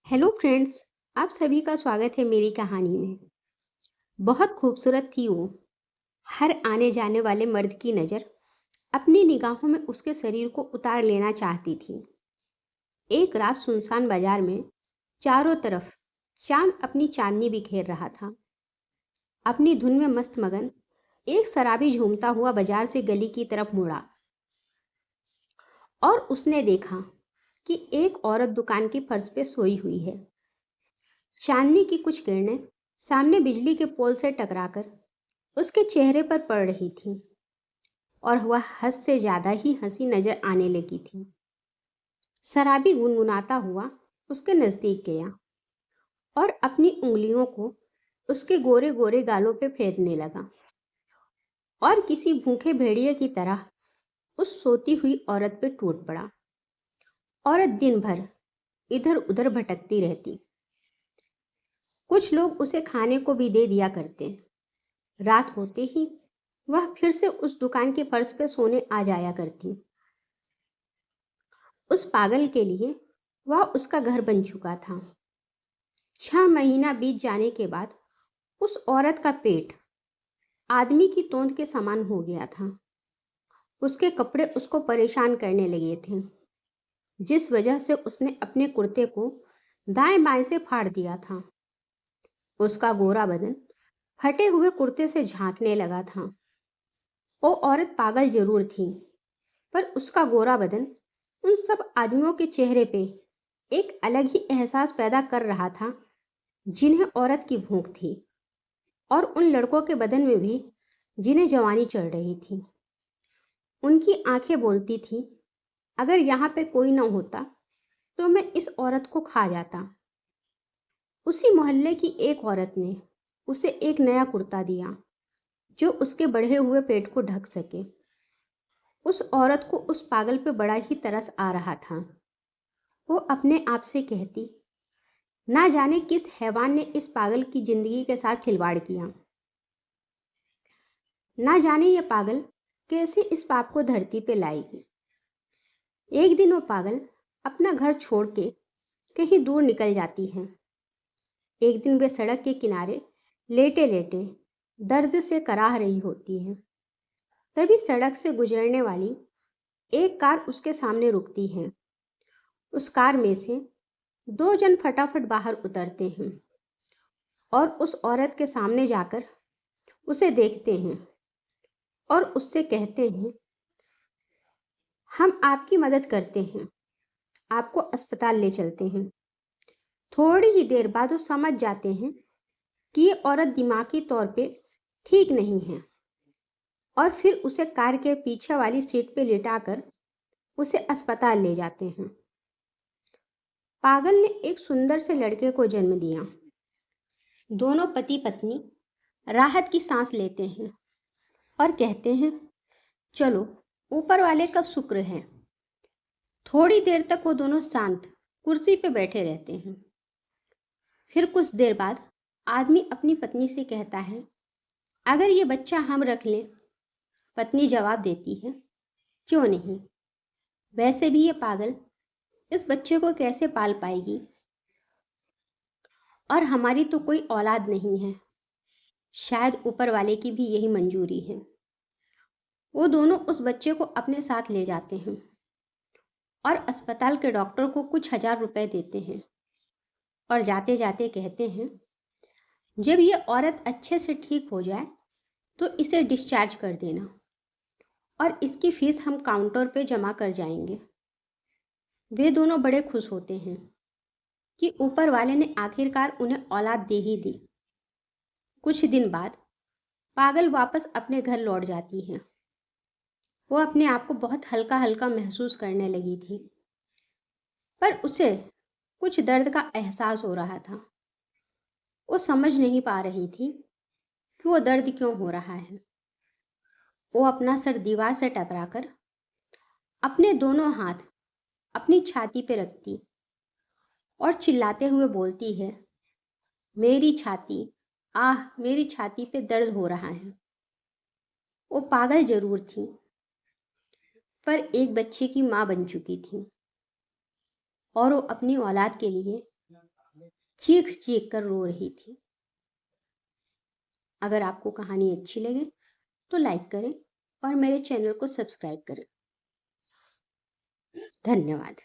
Hello friends. आप सभी का स्वागत है मेरी कहानी में। बहुत खूबसूरत थी वो। हर आने जाने वाले मर्द की नज़र अपनी निगाहों में उसके शरीर को उतार लेना चाहती थी। एक रात सुनसान बाजार में चारों तरफ चांद अपनी चांदनी बिखेर रहा था। अपनी धुन में मस्त मगन एक शराबी झूमता हुआ बाजार से गली की तरफ मुड़ा और उसने देखा कि एक औरत दुकान की फर्श पे सोई हुई है। चांदनी की कुछ किरणें सामने बिजली के पोल से टकराकर उसके चेहरे पर पड़ रही थी और वह हद से ज्यादा ही हंसी नजर आने लगी थी। शराबी गुनगुनाता हुआ उसके नजदीक गया और अपनी उंगलियों को उसके गोरे गोरे गालों पे फेरने लगा और किसी भूखे भेड़िए की तरह उस सोती हुई औरत पे टूट पड़ा। औरत दिन भर इधर उधर भटकती रहती। कुछ लोग उसे खाने को भी दे दिया करते। रात होते ही वह फिर से उस दुकान के फर्श पे सोने आ जाया करती। उस पागल के लिए वह उसका घर बन चुका था। 6 महीना बीत जाने के बाद उस औरत का पेट आदमी की तोंद के समान हो गया था। उसके कपड़े उसको परेशान करने लगे थे, जिस वजह से उसने अपने कुर्ते को दाएं बाएं से फाड़ दिया था। उसका गोरा बदन फटे हुए कुर्ते से झांकने लगा था। वो औरत पागल जरूर थी, पर उसका गोरा बदन उन सब आदमियों के चेहरे पे एक अलग ही एहसास पैदा कर रहा था, जिन्हें औरत की भूख थी, और उन लड़कों के बदन में भी जिन्हें जवानी चढ़ रही थी। उनकी आंखें बोलती थी, अगर यहाँ पे कोई न होता तो मैं इस औरत को खा जाता। उसी मोहल्ले की एक औरत ने उसे एक नया कुर्ता दिया जो उसके बढ़े हुए पेट को ढक सके। उस औरत को उस पागल पे बड़ा ही तरस आ रहा था। वो अपने आप से कहती, ना जाने किस हैवान ने इस पागल की जिंदगी के साथ खिलवाड़ किया। ना जाने ये पागल कैसे इस पाप को धरती पे लाएगी। एक दिन वो पागल अपना घर छोड़ के कहीं दूर निकल जाती है। एक दिन वे सड़क के किनारे लेटे लेटे दर्द से कराह रही होती है। तभी सड़क से गुजरने वाली एक कार उसके सामने रुकती है। उस कार में से दो जन फटाफट बाहर उतरते हैं और उस औरत के सामने जाकर उसे देखते हैं और उससे कहते हैं, हम आपकी मदद करते हैं, आपको अस्पताल ले चलते हैं। थोड़ी ही देर बाद वो समझ जाते हैं कि ये औरत दिमागी तौर पे ठीक नहीं है और फिर उसे कार के पीछे वाली सीट पे लिटाकर उसे अस्पताल ले जाते हैं। पागल ने एक सुंदर से लड़के को जन्म दिया। दोनों पति पत्नी राहत की सांस लेते हैं और कहते हैं, चलो ऊपर वाले का शुक्र है। थोड़ी देर तक वो दोनों शांत कुर्सी पे बैठे रहते हैं। फिर कुछ देर बाद आदमी अपनी पत्नी से कहता है, अगर ये बच्चा हम रख लें। पत्नी जवाब देती है, क्यों नहीं, वैसे भी ये पागल इस बच्चे को कैसे पाल पाएगी और हमारी तो कोई औलाद नहीं है। शायद ऊपर वाले की भी यही मंजूरी है। वो दोनों उस बच्चे को अपने साथ ले जाते हैं और अस्पताल के डॉक्टर को कुछ हजार रुपए देते हैं और जाते जाते कहते हैं, जब ये औरत अच्छे से ठीक हो जाए तो इसे डिस्चार्ज कर देना और इसकी फीस हम काउंटर पे जमा कर जाएंगे। वे दोनों बड़े खुश होते हैं कि ऊपर वाले ने आखिरकार उन्हें औलाद दे ही दी। कुछ दिन बाद पागल वापस अपने घर लौट जाती है। वो अपने आप को बहुत हल्का हल्का महसूस करने लगी थी, पर उसे कुछ दर्द का एहसास हो रहा था। वो समझ नहीं पा रही थी कि वो दर्द क्यों हो रहा है। वो अपना सर दीवार से टकराकर अपने दोनों हाथ अपनी छाती पे रखती और चिल्लाते हुए बोलती है, मेरी छाती, आह मेरी छाती पे दर्द हो रहा है। वो पागल जरूर थी, पर एक बच्चे की माँ बन चुकी थी और वो अपनी औलाद के लिए चीख चीख कर रो रही थी। अगर आपको कहानी अच्छी लगे तो लाइक करें और मेरे चैनल को सब्सक्राइब करें। धन्यवाद।